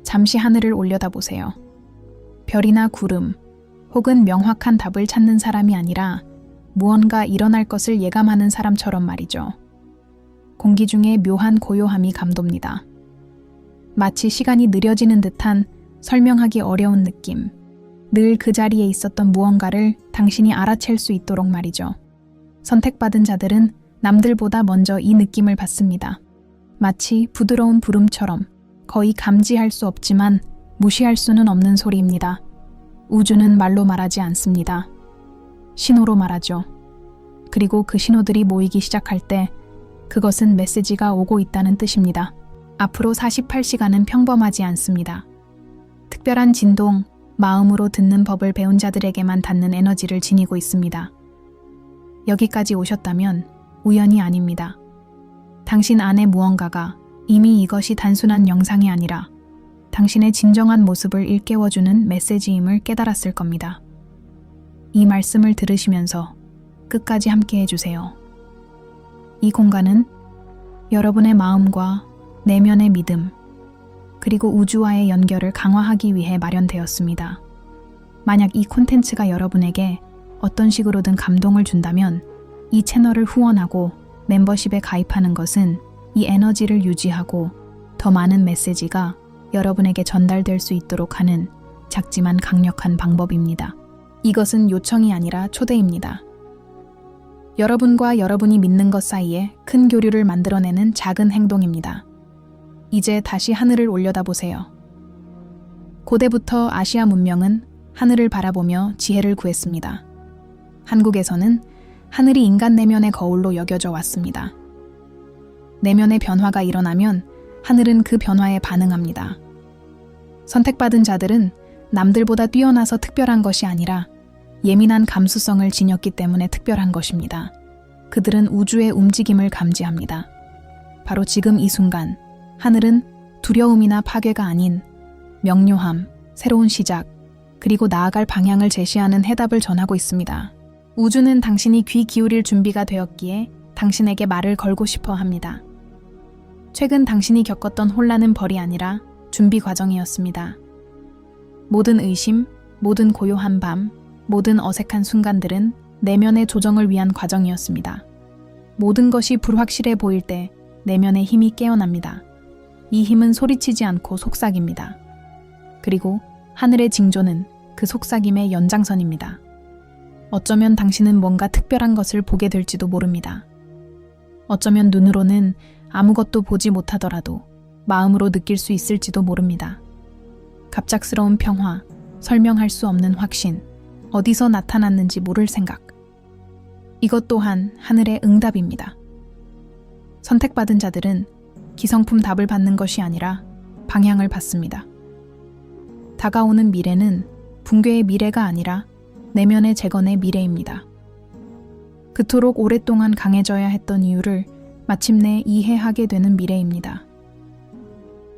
잠시 하늘을 올려다보세요. 별이나 구름, 혹은 명확한 답을 찾는 사람이 아니라 무언가 일어날 것을 예감하는 사람처럼 말이죠. 공기 중에 묘한 고요함이 감돕니다. 마치 시간이 느려지는 듯한 설명하기 어려운 느낌. 늘 그 자리에 있었던 무언가를 당신이 알아챌 수 있도록 말이죠. 선택받은 자들은 남들보다 먼저 이 느낌을 받습니다. 마치 부드러운 부름처럼 거의 감지할 수 없지만 무시할 수는 없는 소리입니다. 우주는 말로 말하지 않습니다. 신호로 말하죠. 그리고 그 신호들이 모이기 시작할 때 그것은 메시지가 오고 있다는 뜻입니다. 앞으로 48시간은 평범하지 않습니다. 특별한 진동, 마음으로 듣는 법을 배운 자들에게만 닿는 에너지를 지니고 있습니다. 여기까지 오셨다면 우연이 아닙니다. 당신 안에 무언가가 이미 이것이 단순한 영상이 아니라 당신의 진정한 모습을 일깨워주는 메시지임을 깨달았을 겁니다. 이 말씀을 들으시면서 끝까지 함께 해주세요. 이 공간은 여러분의 마음과 내면의 믿음, 그리고 우주와의 연결을 강화하기 위해 마련되었습니다. 만약 이 콘텐츠가 여러분에게 어떤 식으로든 감동을 준다면 이 채널을 후원하고 멤버십에 가입하는 것은 이 에너지를 유지하고 더 많은 메시지가 여러분에게 전달될 수 있도록 하는 작지만 강력한 방법입니다. 이것은 요청이 아니라 초대입니다. 여러분과 여러분이 믿는 것 사이에 큰 교류를 만들어내는 작은 행동입니다. 이제 다시 하늘을 올려다보세요. 고대부터 아시아 문명은 하늘을 바라보며 지혜를 구했습니다. 한국에서는 하늘이 인간 내면의 거울로 여겨져 왔습니다. 내면의 변화가 일어나면 하늘은 그 변화에 반응합니다. 선택받은 자들은 남들보다 뛰어나서 특별한 것이 아니라 예민한 감수성을 지녔기 때문에 특별한 것입니다. 그들은 우주의 움직임을 감지합니다. 바로 지금 이 순간 하늘은 두려움이나 파괴가 아닌 명료함, 새로운 시작, 그리고 나아갈 방향을 제시하는 해답을 전하고 있습니다. 우주는 당신이 귀 기울일 준비가 되었기에 당신에게 말을 걸고 싶어 합니다. 최근 당신이 겪었던 혼란은 벌이 아니라 준비 과정이었습니다. 모든 의심, 모든 고요한 밤, 모든 어색한 순간들은 내면의 조정을 위한 과정이었습니다. 모든 것이 불확실해 보일 때 내면의 힘이 깨어납니다. 이 힘은 소리치지 않고 속삭입니다. 그리고 하늘의 징조는 그 속삭임의 연장선입니다. 어쩌면 당신은 뭔가 특별한 것을 보게 될지도 모릅니다. 어쩌면 눈으로는 아무것도 보지 못하더라도 마음으로 느낄 수 있을지도 모릅니다. 갑작스러운 평화, 설명할 수 없는 확신, 어디서 나타났는지 모를 생각. 이것 또한 하늘의 응답입니다. 선택받은 자들은 기성품 답을 받는 것이 아니라 방향을 받습니다. 다가오는 미래는 붕괴의 미래가 아니라 내면의 재건의 미래입니다. 그토록 오랫동안 강해져야 했던 이유를 마침내 이해하게 되는 미래입니다.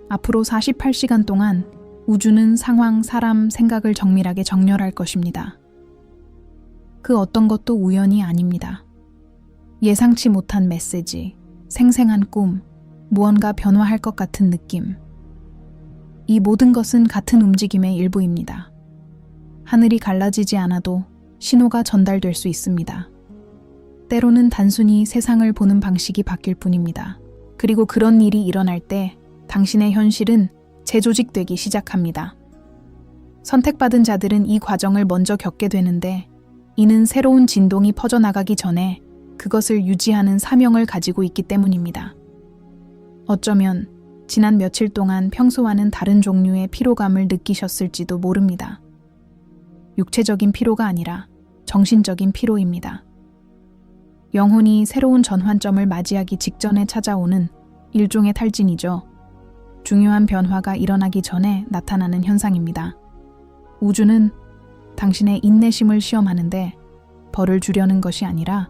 앞으로 48시간 동안 우주는 상황, 사람, 생각을 정밀하게 정렬할 것입니다. 그 어떤 것도 우연이 아닙니다. 예상치 못한 메시지, 생생한 꿈, 무언가 변화할 것 같은 느낌. 이 모든 것은 같은 움직임의 일부입니다. 하늘이 갈라지지 않아도 신호가 전달될 수 있습니다. 때로는 단순히 세상을 보는 방식이 바뀔 뿐입니다. 그리고 그런 일이 일어날 때 당신의 현실은 재조직되기 시작합니다. 선택받은 자들은 이 과정을 먼저 겪게 되는데 이는 새로운 진동이 퍼져나가기 전에 그것을 유지하는 사명을 가지고 있기 때문입니다. 어쩌면 지난 며칠 동안 평소와는 다른 종류의 피로감을 느끼셨을지도 모릅니다. 육체적인 피로가 아니라 정신적인 피로입니다. 영혼이 새로운 전환점을 맞이하기 직전에 찾아오는 일종의 탈진이죠. 중요한 변화가 일어나기 전에 나타나는 현상입니다. 우주는 당신의 인내심을 시험하는데 벌을 주려는 것이 아니라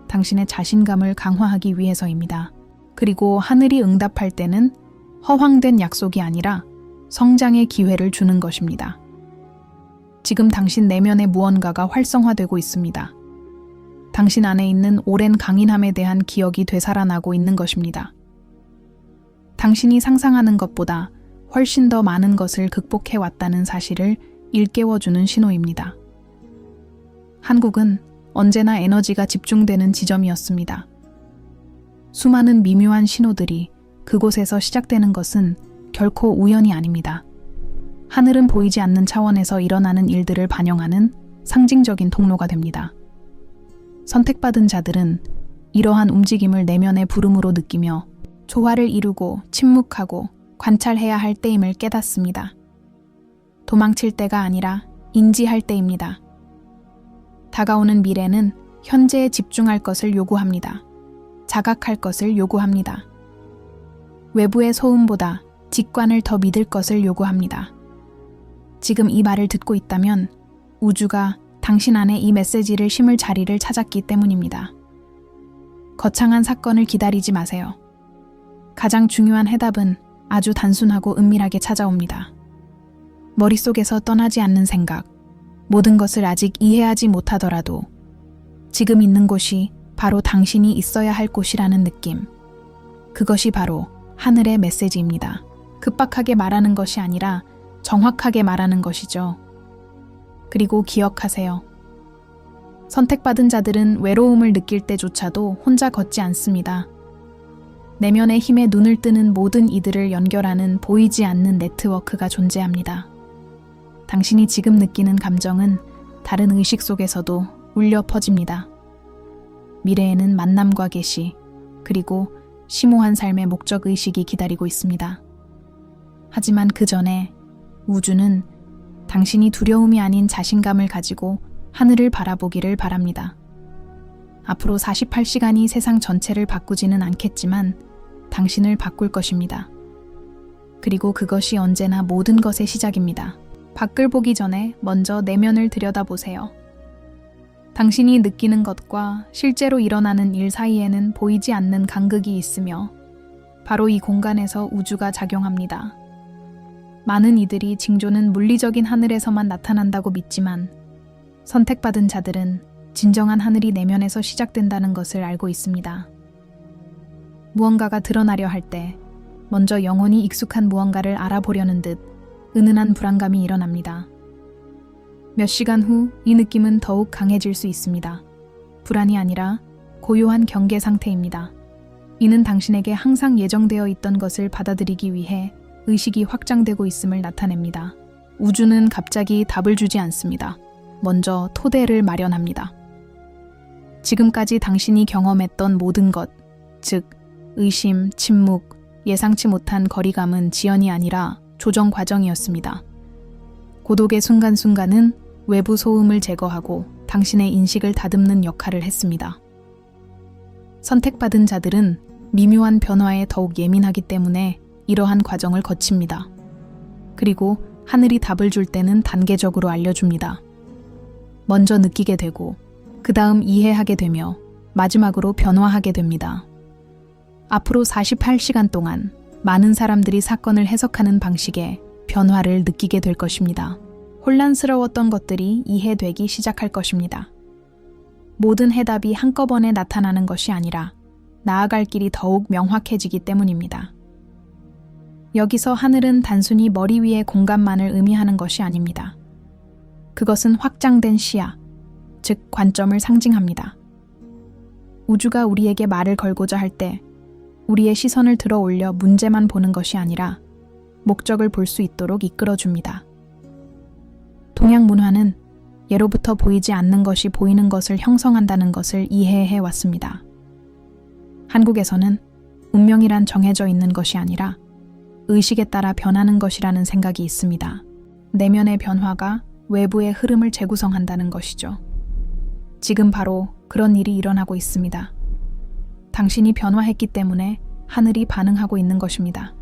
당신의 자신감을 강화하기 위해서입니다. 그리고 하늘이 응답할 때는 허황된 약속이 아니라 성장의 기회를 주는 것입니다. 지금 당신 내면의 무언가가 활성화되고 있습니다. 당신 안에 있는 오랜 강인함에 대한 기억이 되살아나고 있는 것입니다. 당신이 상상하는 것보다 훨씬 더 많은 것을 극복해 왔다는 사실을 일깨워주는 신호입니다. 한국은 언제나 에너지가 집중되는 지점이었습니다. 수많은 미묘한 신호들이 그곳에서 시작되는 것은 결코 우연이 아닙니다. 하늘은 보이지 않는 차원에서 일어나는 일들을 반영하는 상징적인 통로가 됩니다. 선택받은 자들은 이러한 움직임을 내면의 부름으로 느끼며 조화를 이루고 침묵하고 관찰해야 할 때임을 깨닫습니다. 도망칠 때가 아니라 인지할 때입니다. 다가오는 미래는 현재에 집중할 것을 요구합니다. 자각할 것을 요구합니다. 외부의 소음보다 직관을 더 믿을 것을 요구합니다. 지금 이 말을 듣고 있다면 우주가 당신 안에 이 메시지를 심을 자리를 찾았기 때문입니다. 거창한 사건을 기다리지 마세요. 가장 중요한 해답은 아주 단순하고 은밀하게 찾아옵니다. 머릿속에서 떠나지 않는 생각, 모든 것을 아직 이해하지 못하더라도 지금 있는 곳이 바로 당신이 있어야 할 곳이라는 느낌. 그것이 바로 하늘의 메시지입니다. 급박하게 말하는 것이 아니라 정확하게 말하는 것이죠. 그리고 기억하세요. 선택받은 자들은 외로움을 느낄 때조차도 혼자 걷지 않습니다. 내면의 힘에 눈을 뜨는 모든 이들을 연결하는 보이지 않는 네트워크가 존재합니다. 당신이 지금 느끼는 감정은 다른 의식 속에서도 울려 퍼집니다. 미래에는 만남과 계시, 그리고 심오한 삶의 목적의식이 기다리고 있습니다. 하지만 그 전에 우주는 당신이 두려움이 아닌 자신감을 가지고 하늘을 바라보기를 바랍니다. 앞으로 48시간이 세상 전체를 바꾸지는 않겠지만 당신을 바꿀 것입니다. 그리고 그것이 언제나 모든 것의 시작입니다. 밖을 보기 전에 먼저 내면을 들여다보세요. 당신이 느끼는 것과 실제로 일어나는 일 사이에는 보이지 않는 간극이 있으며 바로 이 공간에서 우주가 작용합니다. 많은 이들이 징조는 물리적인 하늘에서만 나타난다고 믿지만 선택받은 자들은 진정한 하늘이 내면에서 시작된다는 것을 알고 있습니다. 무언가가 드러나려 할 때 먼저 영혼이 익숙한 무언가를 알아보려는 듯 은은한 불안감이 일어납니다. 몇 시간 후 이 느낌은 더욱 강해질 수 있습니다. 불안이 아니라 고요한 경계 상태입니다. 이는 당신에게 항상 예정되어 있던 것을 받아들이기 위해 의식이 확장되고 있음을 나타냅니다. 우주는 갑자기 답을 주지 않습니다. 먼저 토대를 마련합니다. 지금까지 당신이 경험했던 모든 것, 즉 의심, 침묵, 예상치 못한 거리감은 지연이 아니라 조정 과정이었습니다. 고독의 순간순간은 외부 소음을 제거하고 당신의 인식을 다듬는 역할을 했습니다. 선택받은 자들은 미묘한 변화에 더욱 예민하기 때문에 이러한 과정을 거칩니다. 그리고 하늘이 답을 줄 때는 단계적으로 알려줍니다. 먼저 느끼게 되고 그 다음 이해하게 되며 마지막으로 변화하게 됩니다. 앞으로 48시간 동안 많은 사람들이 사건을 해석하는 방식에 변화를 느끼게 될 것입니다. 혼란스러웠던 것들이 이해되기 시작할 것입니다. 모든 해답이 한꺼번에 나타나는 것이 아니라 나아갈 길이 더욱 명확해지기 때문입니다. 여기서 하늘은 단순히 머리 위의 공간만을 의미하는 것이 아닙니다. 그것은 확장된 시야, 즉 관점을 상징합니다. 우주가 우리에게 말을 걸고자 할 때 우리의 시선을 들어 올려 문제만 보는 것이 아니라 목적을 볼 수 있도록 이끌어줍니다. 동양 문화는 예로부터 보이지 않는 것이 보이는 것을 형성한다는 것을 이해해 왔습니다. 한국에서는 운명이란 정해져 있는 것이 아니라 의식에 따라 변하는 것이라는 생각이 있습니다. 내면의 변화가 외부의 흐름을 재구성한다는 것이죠. 지금 바로 그런 일이 일어나고 있습니다. 당신이 변화했기 때문에 하늘이 반응하고 있는 것입니다.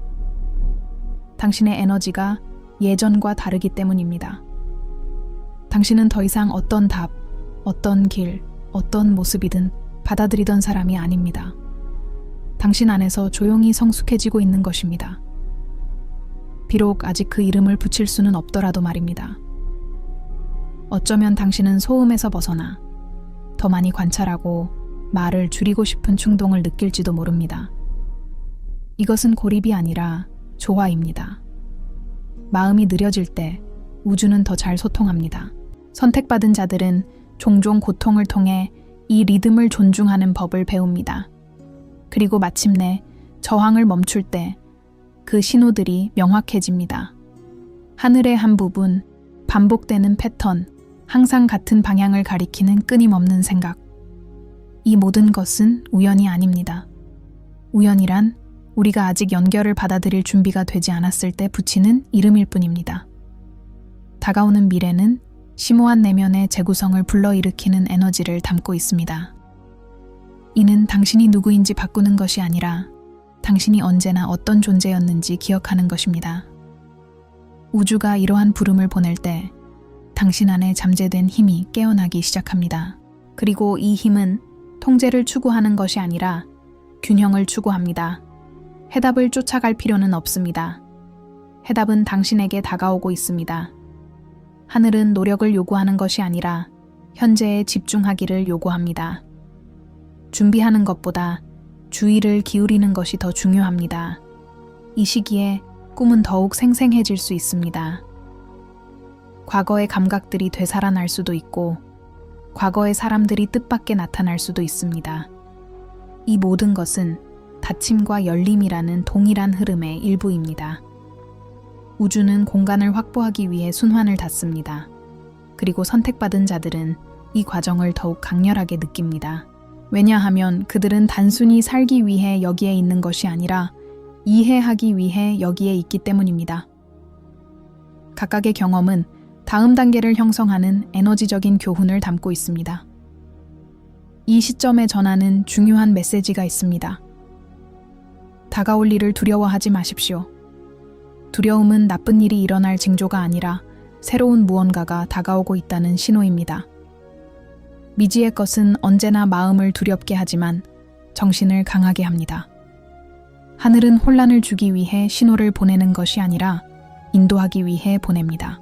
당신의 에너지가 예전과 다르기 때문입니다. 당신은 더 이상 어떤 답, 어떤 길, 어떤 모습이든 받아들이던 사람이 아닙니다. 당신 안에서 조용히 성숙해지고 있는 것입니다. 비록 아직 그 이름을 붙일 수는 없더라도 말입니다. 어쩌면 당신은 소음에서 벗어나 더 많이 관찰하고 말을 줄이고 싶은 충동을 느낄지도 모릅니다. 이것은 고립이 아니라 조화입니다. 마음이 느려질 때 우주는 더 잘 소통합니다. 선택받은 자들은 종종 고통을 통해 이 리듬을 존중하는 법을 배웁니다. 그리고 마침내 저항을 멈출 때 그 신호들이 명확해집니다. 하늘의 한 부분, 반복되는 패턴, 항상 같은 방향을 가리키는 끊임없는 생각. 이 모든 것은 우연이 아닙니다. 우연이란 우리가 아직 연결을 받아들일 준비가 되지 않았을 때 붙이는 이름일 뿐입니다. 다가오는 미래는 심오한 내면의 재구성을 불러일으키는 에너지를 담고 있습니다. 이는 당신이 누구인지 바꾸는 것이 아니라 당신이 언제나 어떤 존재였는지 기억하는 것입니다. 우주가 이러한 부름을 보낼 때 당신 안에 잠재된 힘이 깨어나기 시작합니다. 그리고 이 힘은 통제를 추구하는 것이 아니라 균형을 추구합니다. 해답을 쫓아갈 필요는 없습니다. 해답은 당신에게 다가오고 있습니다. 하늘은 노력을 요구하는 것이 아니라 현재에 집중하기를 요구합니다. 준비하는 것보다 주의를 기울이는 것이 더 중요합니다. 이 시기에 꿈은 더욱 생생해질 수 있습니다. 과거의 감각들이 되살아날 수도 있고 과거의 사람들이 뜻밖의 나타날 수도 있습니다. 이 모든 것은 닫힘과 열림이라는 동일한 흐름의 일부입니다. 우주는 공간을 확보하기 위해 순환을 닫습니다. 그리고 선택받은 자들은 이 과정을 더욱 강렬하게 느낍니다. 왜냐하면 그들은 단순히 살기 위해 여기에 있는 것이 아니라 이해하기 위해 여기에 있기 때문입니다. 각각의 경험은 다음 단계를 형성하는 에너지적인 교훈을 담고 있습니다. 이 시점에 전하는 중요한 메시지가 있습니다. 다가올 일을 두려워하지 마십시오. 두려움은 나쁜 일이 일어날 징조가 아니라 새로운 무언가가 다가오고 있다는 신호입니다. 미지의 것은 언제나 마음을 두렵게 하지만 정신을 강하게 합니다. 하늘은 혼란을 주기 위해 신호를 보내는 것이 아니라 인도하기 위해 보냅니다.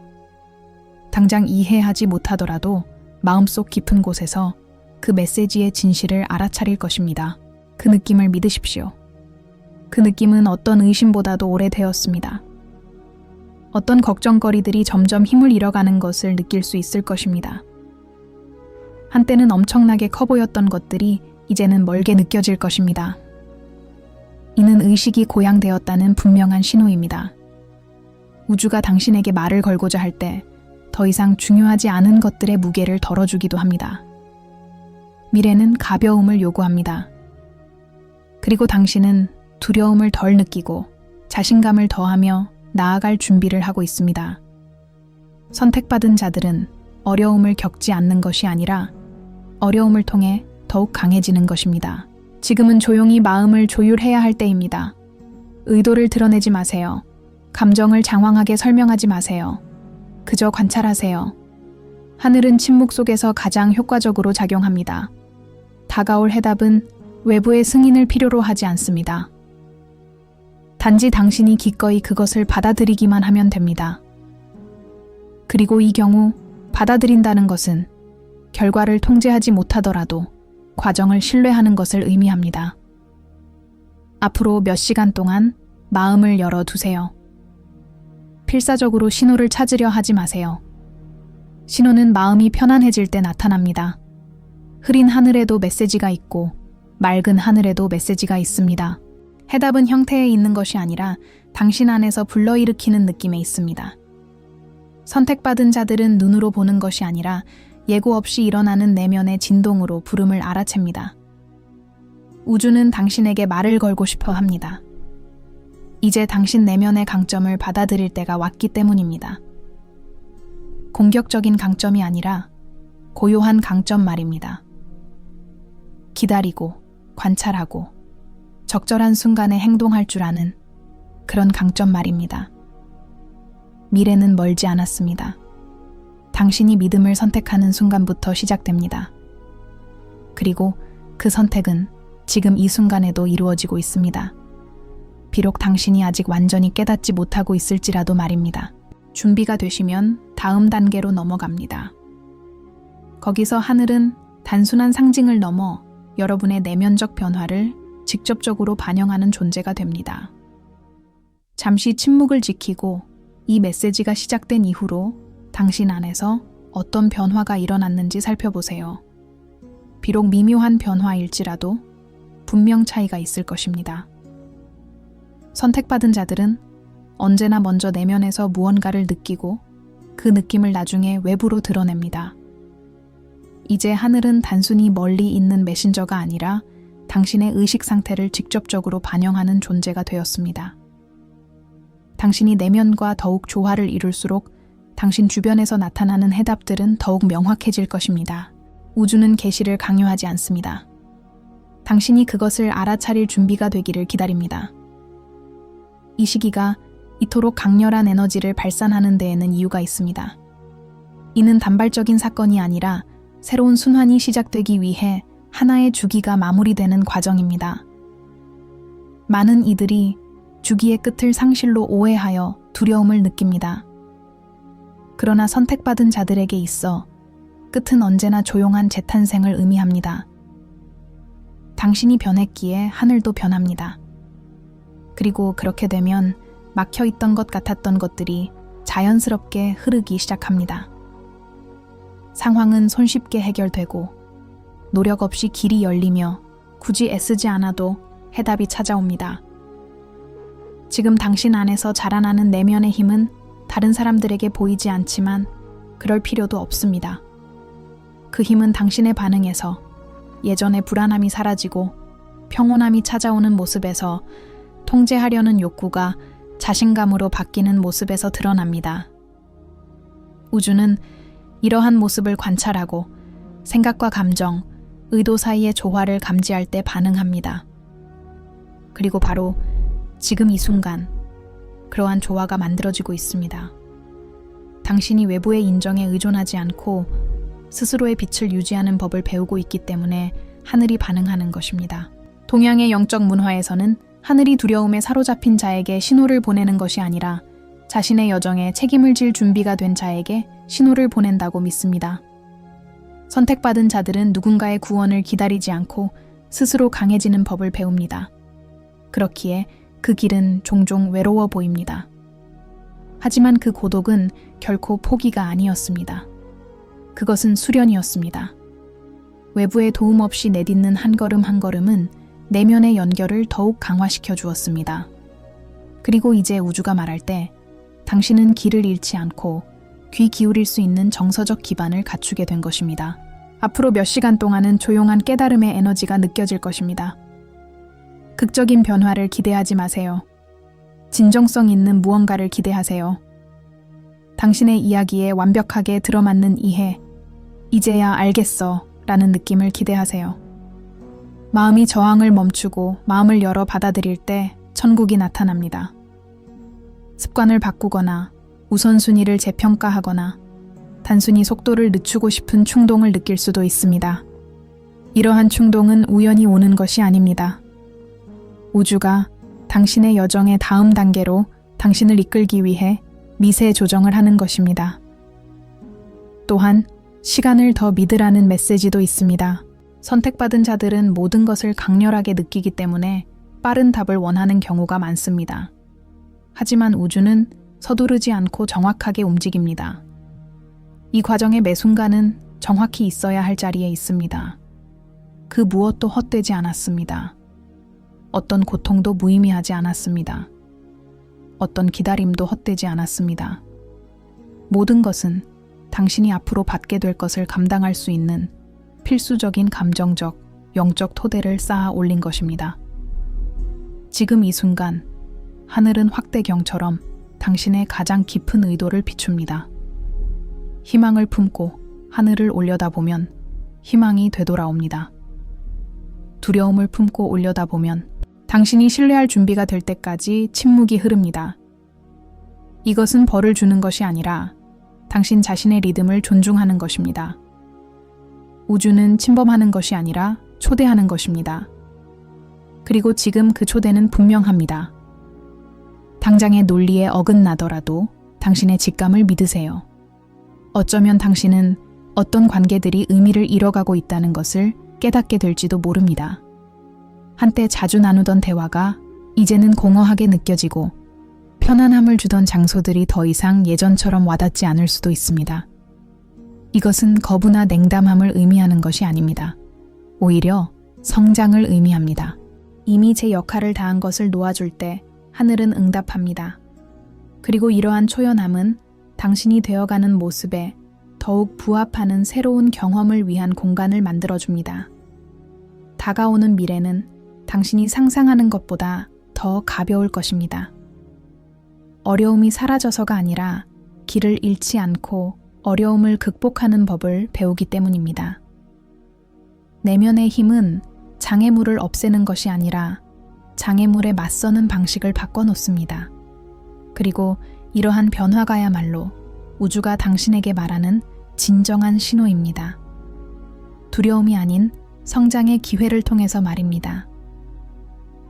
당장 이해하지 못하더라도 마음속 깊은 곳에서 그 메시지의 진실을 알아차릴 것입니다. 그 느낌을 믿으십시오. 그 느낌은 어떤 의심보다도 오래되었습니다. 어떤 걱정거리들이 점점 힘을 잃어가는 것을 느낄 수 있을 것입니다. 한때는 엄청나게 커 보였던 것들이 이제는 멀게 느껴질 것입니다. 이는 의식이 고양되었다는 분명한 신호입니다. 우주가 당신에게 말을 걸고자 할 때 더 이상 중요하지 않은 것들의 무게를 덜어주기도 합니다. 미래는 가벼움을 요구합니다. 그리고 당신은 두려움을 덜 느끼고 자신감을 더하며 나아갈 준비를 하고 있습니다. 선택받은 자들은 어려움을 겪지 않는 것이 아니라 어려움을 통해 더욱 강해지는 것입니다. 지금은 조용히 마음을 조율해야 할 때입니다. 의도를 드러내지 마세요. 감정을 장황하게 설명하지 마세요. 그저 관찰하세요. 하늘은 침묵 속에서 가장 효과적으로 작용합니다. 다가올 해답은 외부의 승인을 필요로 하지 않습니다. 단지 당신이 기꺼이 그것을 받아들이기만 하면 됩니다. 그리고 이 경우 받아들인다는 것은 결과를 통제하지 못하더라도 과정을 신뢰하는 것을 의미합니다. 앞으로 몇 시간 동안 마음을 열어두세요. 필사적으로 신호를 찾으려 하지 마세요. 신호는 마음이 편안해질 때 나타납니다. 흐린 하늘에도 메시지가 있고 맑은 하늘에도 메시지가 있습니다. 해답은 형태에 있는 것이 아니라 당신 안에서 불러일으키는 느낌에 있습니다. 선택받은 자들은 눈으로 보는 것이 아니라 예고 없이 일어나는 내면의 진동으로 부름을 알아챕니다. 우주는 당신에게 말을 걸고 싶어 합니다. 이제 당신 내면의 강점을 받아들일 때가 왔기 때문입니다. 공격적인 강점이 아니라 고요한 강점 말입니다. 기다리고 관찰하고 적절한 순간에 행동할 줄 아는 그런 강점 말입니다. 미래는 멀지 않았습니다. 당신이 믿음을 선택하는 순간부터 시작됩니다. 그리고 그 선택은 지금 이 순간에도 이루어지고 있습니다. 비록 당신이 아직 완전히 깨닫지 못하고 있을지라도 말입니다. 준비가 되시면 다음 단계로 넘어갑니다. 거기서 하늘은 단순한 상징을 넘어 여러분의 내면적 변화를 직접적으로 반영하는 존재가 됩니다. 잠시 침묵을 지키고 이 메시지가 시작된 이후로 당신 안에서 어떤 변화가 일어났는지 살펴보세요. 비록 미묘한 변화일지라도 분명 차이가 있을 것입니다. 선택받은 자들은 언제나 먼저 내면에서 무언가를 느끼고 그 느낌을 나중에 외부로 드러냅니다. 이제 하늘은 단순히 멀리 있는 메신저가 아니라 당신의 의식 상태를 직접적으로 반영하는 존재가 되었습니다. 당신이 내면과 더욱 조화를 이룰수록 당신 주변에서 나타나는 해답들은 더욱 명확해질 것입니다. 우주는 계시를 강요하지 않습니다. 당신이 그것을 알아차릴 준비가 되기를 기다립니다. 이 시기가 이토록 강렬한 에너지를 발산하는 데에는 이유가 있습니다. 이는 단발적인 사건이 아니라 새로운 순환이 시작되기 위해 하나의 주기가 마무리되는 과정입니다. 많은 이들이 주기의 끝을 상실로 오해하여 두려움을 느낍니다. 그러나 선택받은 자들에게 있어 끝은 언제나 조용한 재탄생을 의미합니다. 당신이 변했기에 하늘도 변합니다. 그리고 그렇게 되면 막혀있던 것 같았던 것들이 자연스럽게 흐르기 시작합니다. 상황은 손쉽게 해결되고 노력 없이 길이 열리며 굳이 애쓰지 않아도 해답이 찾아옵니다. 지금 당신 안에서 자라나는 내면의 힘은 다른 사람들에게 보이지 않지만 그럴 필요도 없습니다. 그 힘은 당신의 반응에서 예전의 불안함이 사라지고 평온함이 찾아오는 모습에서 통제하려는 욕구가 자신감으로 바뀌는 모습에서 드러납니다. 우주는 이러한 모습을 관찰하고 생각과 감정, 의도 사이의 조화를 감지할 때 반응합니다. 그리고 바로 지금 이 순간 그러한 조화가 만들어지고 있습니다. 당신이 외부의 인정에 의존하지 않고 스스로의 빛을 유지하는 법을 배우고 있기 때문에 하늘이 반응하는 것입니다. 동양의 영적 문화에서는 하늘이 두려움에 사로잡힌 자에게 신호를 보내는 것이 아니라 자신의 여정에 책임을 질 준비가 된 자에게 신호를 보낸다고 믿습니다. 선택받은 자들은 누군가의 구원을 기다리지 않고 스스로 강해지는 법을 배웁니다. 그렇기에 그 길은 종종 외로워 보입니다. 하지만 그 고독은 결코 포기가 아니었습니다. 그것은 수련이었습니다. 외부의 도움 없이 내딛는 한 걸음 한 걸음은 내면의 연결을 더욱 강화시켜 주었습니다. 그리고 이제 우주가 말할 때 당신은 길을 잃지 않고 귀 기울일 수 있는 정서적 기반을 갖추게 된 것입니다. 앞으로 몇 시간 동안은 조용한 깨달음의 에너지가 느껴질 것입니다. 극적인 변화를 기대하지 마세요. 진정성 있는 무언가를 기대하세요. 당신의 이야기에 완벽하게 들어맞는 이해, 이제야 알겠어 라는 느낌을 기대하세요. 마음이 저항을 멈추고 마음을 열어 받아들일 때 천국이 나타납니다. 습관을 바꾸거나 우선순위를 재평가하거나 단순히 속도를 늦추고 싶은 충동을 느낄 수도 있습니다. 이러한 충동은 우연히 오는 것이 아닙니다. 우주가 당신의 여정의 다음 단계로 당신을 이끌기 위해 미세 조정을 하는 것입니다. 또한 시간을 더 믿으라는 메시지도 있습니다. 선택받은 자들은 모든 것을 강렬하게 느끼기 때문에 빠른 답을 원하는 경우가 많습니다. 하지만 우주는 서두르지 않고 정확하게 움직입니다. 이 과정의 매 순간은 정확히 있어야 할 자리에 있습니다. 그 무엇도 헛되지 않았습니다. 어떤 고통도 무의미하지 않았습니다. 어떤 기다림도 헛되지 않았습니다. 모든 것은 당신이 앞으로 받게 될 것을 감당할 수 있는 필수적인 감정적, 영적 토대를 쌓아 올린 것입니다. 지금 이 순간, 하늘은 확대경처럼 당신의 가장 깊은 의도를 비춥니다. 희망을 품고 하늘을 올려다보면 희망이 되돌아옵니다. 두려움을 품고 올려다보면 당신이 신뢰할 준비가 될 때까지 침묵이 흐릅니다. 이것은 벌을 주는 것이 아니라 당신 자신의 리듬을 존중하는 것입니다. 우주는 침범하는 것이 아니라 초대하는 것입니다. 그리고 지금 그 초대는 분명합니다. 당장의 논리에 어긋나더라도 당신의 직감을 믿으세요. 어쩌면 당신은 어떤 관계들이 의미를 잃어가고 있다는 것을 깨닫게 될지도 모릅니다. 한때 자주 나누던 대화가 이제는 공허하게 느껴지고 편안함을 주던 장소들이 더 이상 예전처럼 와닿지 않을 수도 있습니다. 이것은 거부나 냉담함을 의미하는 것이 아닙니다. 오히려 성장을 의미합니다. 이미 제 역할을 다한 것을 놓아줄 때 하늘은 응답합니다. 그리고 이러한 초연함은 당신이 되어가는 모습에 더욱 부합하는 새로운 경험을 위한 공간을 만들어줍니다. 다가오는 미래는 당신이 상상하는 것보다 더 가벼울 것입니다. 어려움이 사라져서가 아니라 길을 잃지 않고 어려움을 극복하는 법을 배우기 때문입니다. 내면의 힘은 장애물을 없애는 것이 아니라 장애물에 맞서는 방식을 바꿔놓습니다. 그리고 이러한 변화가야말로 우주가 당신에게 말하는 진정한 신호입니다. 두려움이 아닌 성장의 기회를 통해서 말입니다.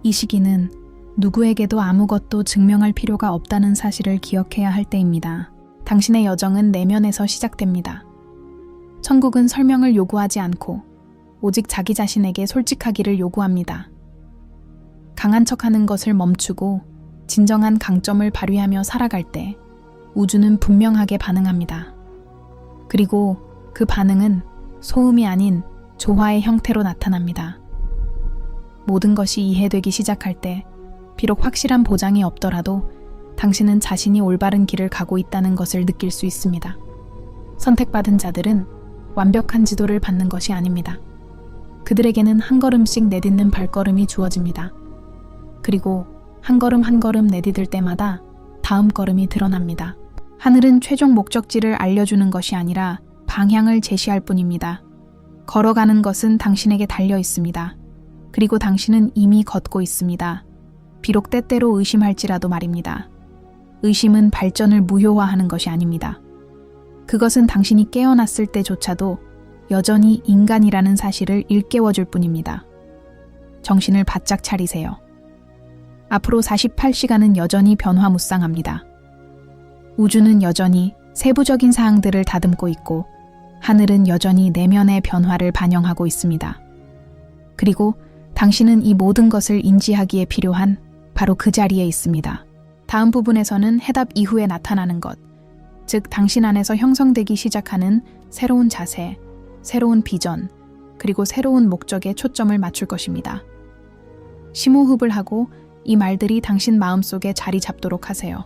이 시기는 누구에게도 아무것도 증명할 필요가 없다는 사실을 기억해야 할 때입니다. 당신의 여정은 내면에서 시작됩니다. 천국은 설명을 요구하지 않고 오직 자기 자신에게 솔직하기를 요구합니다. 강한 척하는 것을 멈추고 진정한 강점을 발휘하며 살아갈 때 우주는 분명하게 반응합니다. 그리고 그 반응은 소음이 아닌 조화의 형태로 나타납니다. 모든 것이 이해되기 시작할 때 비록 확실한 보장이 없더라도 당신은 자신이 올바른 길을 가고 있다는 것을 느낄 수 있습니다. 선택받은 자들은 완벽한 지도를 받는 것이 아닙니다. 그들에게는 한 걸음씩 내딛는 발걸음이 주어집니다. 그리고 한 걸음 내디딜 때마다 다음 걸음이 드러납니다. 하늘은 최종 목적지를 알려주는 것이 아니라 방향을 제시할 뿐입니다. 걸어가는 것은 당신에게 달려 있습니다. 그리고 당신은 이미 걷고 있습니다. 비록 때때로 의심할지라도 말입니다. 의심은 발전을 무효화하는 것이 아닙니다. 그것은 당신이 깨어났을 때조차도 여전히 인간이라는 사실을 일깨워줄 뿐입니다. 정신을 바짝 차리세요. 앞으로 48시간은 여전히 변화무쌍합니다. 우주는 여전히 세부적인 사항들을 다듬고 있고 하늘은 여전히 내면의 변화를 반영하고 있습니다. 그리고 당신은 이 모든 것을 인지하기에 필요한 바로 그 자리에 있습니다. 다음 부분에서는 해답 이후에 나타나는 것, 즉 당신 안에서 형성되기 시작하는 새로운 자세, 새로운 비전, 그리고 새로운 목적에 초점을 맞출 것입니다. 심호흡을 하고 이 말들이 당신 마음속에 자리 잡도록 하세요.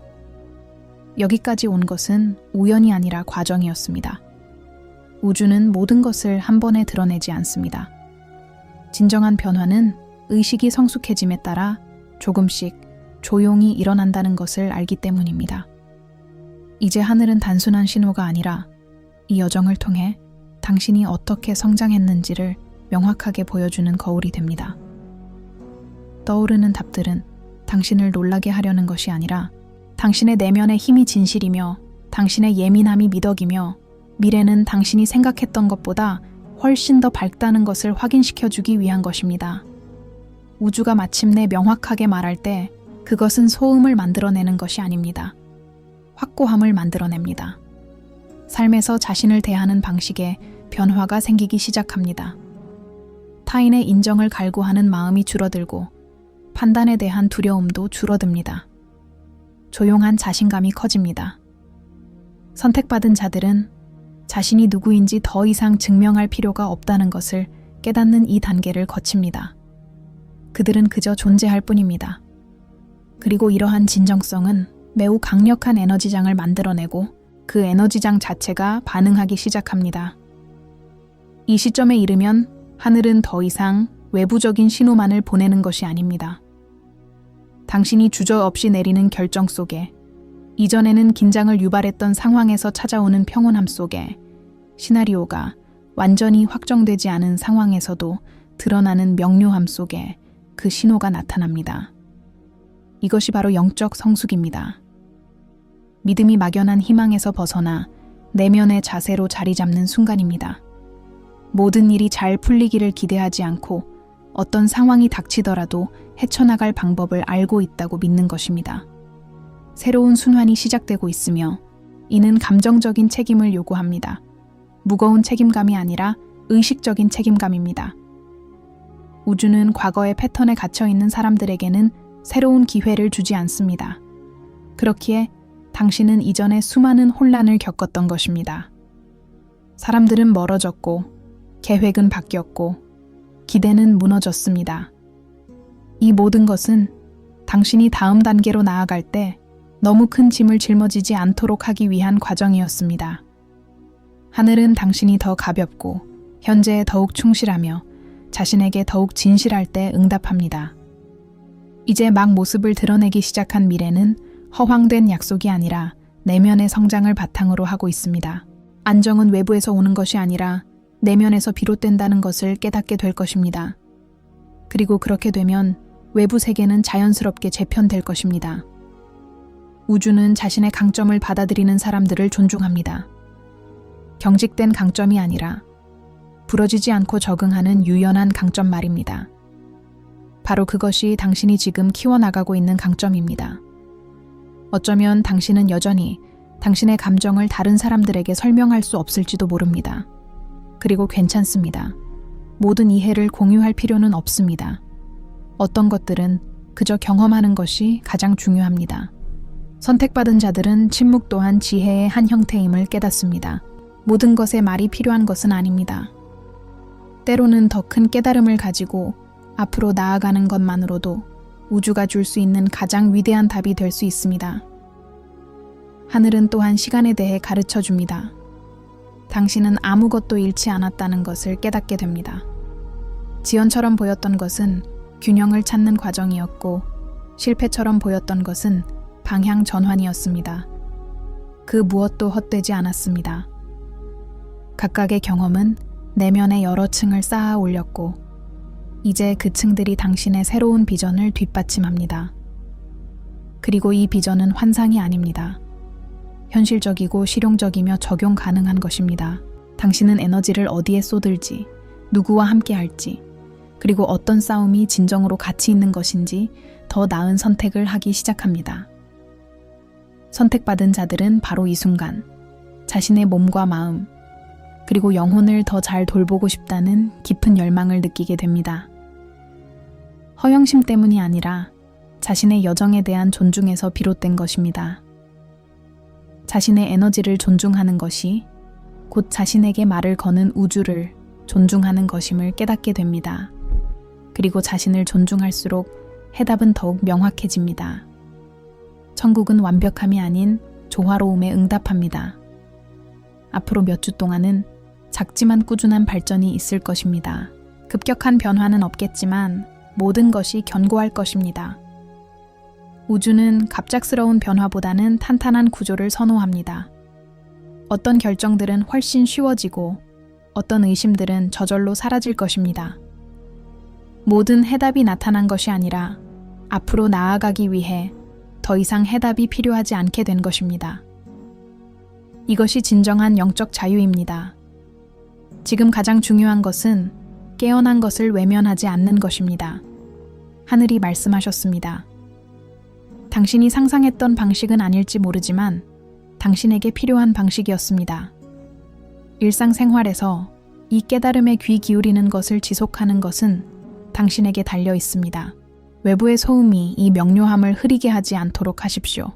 여기까지 온 것은 우연이 아니라 과정이었습니다. 우주는 모든 것을 한 번에 드러내지 않습니다. 진정한 변화는 의식이 성숙해짐에 따라 조금씩 조용히 일어난다는 것을 알기 때문입니다. 이제 하늘은 단순한 신호가 아니라 이 여정을 통해 당신이 어떻게 성장했는지를 명확하게 보여주는 거울이 됩니다. 떠오르는 답들은 당신을 놀라게 하려는 것이 아니라 당신의 내면의 힘이 진실이며 당신의 예민함이 미덕이며 미래는 당신이 생각했던 것보다 훨씬 더 밝다는 것을 확인시켜주기 위한 것입니다. 우주가 마침내 명확하게 말할 때 그것은 소음을 만들어내는 것이 아닙니다. 확고함을 만들어냅니다. 삶에서 자신을 대하는 방식에 변화가 생기기 시작합니다. 타인의 인정을 갈구하는 마음이 줄어들고 판단에 대한 두려움도 줄어듭니다. 조용한 자신감이 커집니다. 선택받은 자들은 자신이 누구인지 더 이상 증명할 필요가 없다는 것을 깨닫는 이 단계를 거칩니다. 그들은 그저 존재할 뿐입니다. 그리고 이러한 진정성은 매우 강력한 에너지장을 만들어내고 그 에너지장 자체가 반응하기 시작합니다. 이 시점에 이르면 하늘은 더 이상 외부적인 신호만을 보내는 것이 아닙니다. 당신이 주저없이 내리는 결정 속에, 이전에는 긴장을 유발했던 상황에서 찾아오는 평온함 속에, 시나리오가 완전히 확정되지 않은 상황에서도 드러나는 명료함 속에 그 신호가 나타납니다. 이것이 바로 영적 성숙입니다. 믿음이 막연한 희망에서 벗어나 내면의 자세로 자리 잡는 순간입니다. 모든 일이 잘 풀리기를 기대하지 않고 어떤 상황이 닥치더라도 헤쳐나갈 방법을 알고 있다고 믿는 것입니다. 새로운 순환이 시작되고 있으며 이는 감정적인 책임을 요구합니다. 무거운 책임감이 아니라 의식적인 책임감입니다. 우주는 과거의 패턴에 갇혀 있는 사람들에게는 새로운 기회를 주지 않습니다. 그렇기에 당신은 이전에 수많은 혼란을 겪었던 것입니다. 사람들은 멀어졌고, 계획은 바뀌었고, 기대는 무너졌습니다. 이 모든 것은 당신이 다음 단계로 나아갈 때 너무 큰 짐을 짊어지지 않도록 하기 위한 과정이었습니다. 하늘은 당신이 더 가볍고 현재에 더욱 충실하며 자신에게 더욱 진실할 때 응답합니다. 이제 막 모습을 드러내기 시작한 미래는 허황된 약속이 아니라 내면의 성장을 바탕으로 하고 있습니다. 안정은 외부에서 오는 것이 아니라 내면에서 비롯된다는 것을 깨닫게 될 것입니다. 그리고 그렇게 되면 외부 세계는 자연스럽게 재편될 것입니다. 우주는 자신의 강점을 받아들이는 사람들을 존중합니다. 경직된 강점이 아니라 부러지지 않고 적응하는 유연한 강점 말입니다. 바로 그것이 당신이 지금 키워나가고 있는 강점입니다. 어쩌면 당신은 여전히 당신의 감정을 다른 사람들에게 설명할 수 없을지도 모릅니다. 그리고 괜찮습니다. 모든 이해를 공유할 필요는 없습니다. 어떤 것들은 그저 경험하는 것이 가장 중요합니다. 선택받은 자들은 침묵 또한 지혜의 한 형태임을 깨닫습니다. 모든 것에 말이 필요한 것은 아닙니다. 때로는 더 큰 깨달음을 가지고 앞으로 나아가는 것만으로도 우주가 줄 수 있는 가장 위대한 답이 될 수 있습니다. 하늘은 또한 시간에 대해 가르쳐 줍니다. 당신은 아무것도 잃지 않았다는 것을 깨닫게 됩니다. 지연처럼 보였던 것은 균형을 찾는 과정이었고, 실패처럼 보였던 것은 방향 전환이었습니다. 그 무엇도 헛되지 않았습니다. 각각의 경험은 내면의 여러 층을 쌓아 올렸고, 이제 그 층들이 당신의 새로운 비전을 뒷받침합니다. 그리고 이 비전은 환상이 아닙니다. 현실적이고 실용적이며 적용 가능한 것입니다. 당신은 에너지를 어디에 쏟을지, 누구와 함께 할지, 그리고 어떤 싸움이 진정으로 가치 있는 것인지 더 나은 선택을 하기 시작합니다. 선택받은 자들은 바로 이 순간 자신의 몸과 마음, 그리고 영혼을 더 잘 돌보고 싶다는 깊은 열망을 느끼게 됩니다. 허영심 때문이 아니라 자신의 여정에 대한 존중에서 비롯된 것입니다. 자신의 에너지를 존중하는 것이 곧 자신에게 말을 거는 우주를 존중하는 것임을 깨닫게 됩니다. 그리고 자신을 존중할수록 해답은 더욱 명확해집니다. 천국은 완벽함이 아닌 조화로움에 응답합니다. 앞으로 몇 주 동안은 작지만 꾸준한 발전이 있을 것입니다. 급격한 변화는 없겠지만 모든 것이 견고할 것입니다. 우주는 갑작스러운 변화보다는 탄탄한 구조를 선호합니다. 어떤 결정들은 훨씬 쉬워지고 어떤 의심들은 저절로 사라질 것입니다. 모든 해답이 나타난 것이 아니라 앞으로 나아가기 위해 더 이상 해답이 필요하지 않게 된 것입니다. 이것이 진정한 영적 자유입니다. 지금 가장 중요한 것은 깨어난 것을 외면하지 않는 것입니다. 하늘이 말씀하셨습니다. 당신이 상상했던 방식은 아닐지 모르지만 당신에게 필요한 방식이었습니다. 일상생활에서 이 깨달음에 귀 기울이는 것을 지속하는 것은 당신에게 달려 있습니다. 외부의 소음이 이 명료함을 흐리게 하지 않도록 하십시오.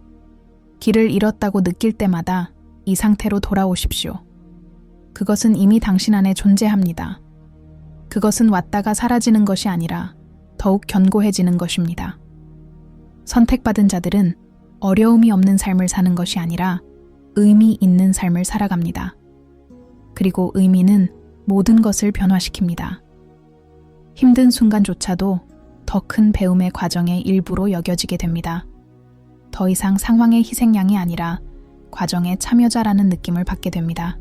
길을 잃었다고 느낄 때마다 이 상태로 돌아오십시오. 그것은 이미 당신 안에 존재합니다. 그것은 왔다가 사라지는 것이 아니라 더욱 견고해지는 것입니다. 선택받은 자들은 어려움이 없는 삶을 사는 것이 아니라 의미 있는 삶을 살아갑니다. 그리고 의미는 모든 것을 변화시킵니다. 힘든 순간조차도 더 큰 배움의 과정의 일부로 여겨지게 됩니다. 더 이상 상황의 희생양이 아니라 과정의 참여자라는 느낌을 받게 됩니다.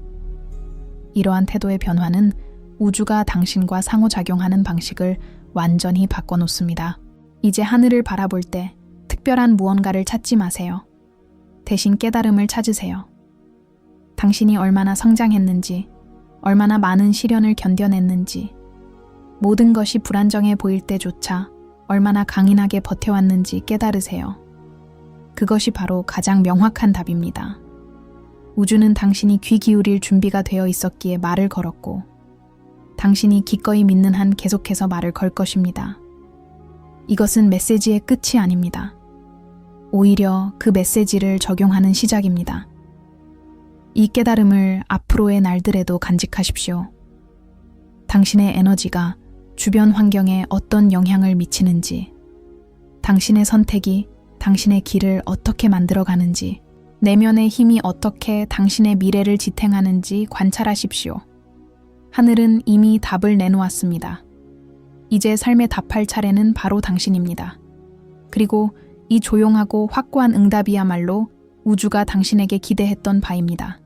이러한 태도의 변화는 우주가 당신과 상호작용하는 방식을 완전히 바꿔놓습니다. 이제 하늘을 바라볼 때 특별한 무언가를 찾지 마세요. 대신 깨달음을 찾으세요. 당신이 얼마나 성장했는지, 얼마나 많은 시련을 견뎌냈는지, 모든 것이 불안정해 보일 때조차 얼마나 강인하게 버텨왔는지 깨달으세요. 그것이 바로 가장 명확한 답입니다. 우주는 당신이 귀 기울일 준비가 되어 있었기에 말을 걸었고, 당신이 기꺼이 믿는 한 계속해서 말을 걸 것입니다. 이것은 메시지의 끝이 아닙니다. 오히려 그 메시지를 적용하는 시작입니다. 이 깨달음을 앞으로의 날들에도 간직하십시오. 당신의 에너지가 주변 환경에 어떤 영향을 미치는지, 당신의 선택이 당신의 길을 어떻게 만들어가는지, 내면의 힘이 어떻게 당신의 미래를 지탱하는지 관찰하십시오. 하늘은 이미 답을 내놓았습니다. 이제 삶에 답할 차례는 바로 당신입니다. 그리고 이 조용하고 확고한 응답이야말로 우주가 당신에게 기대했던 바입니다.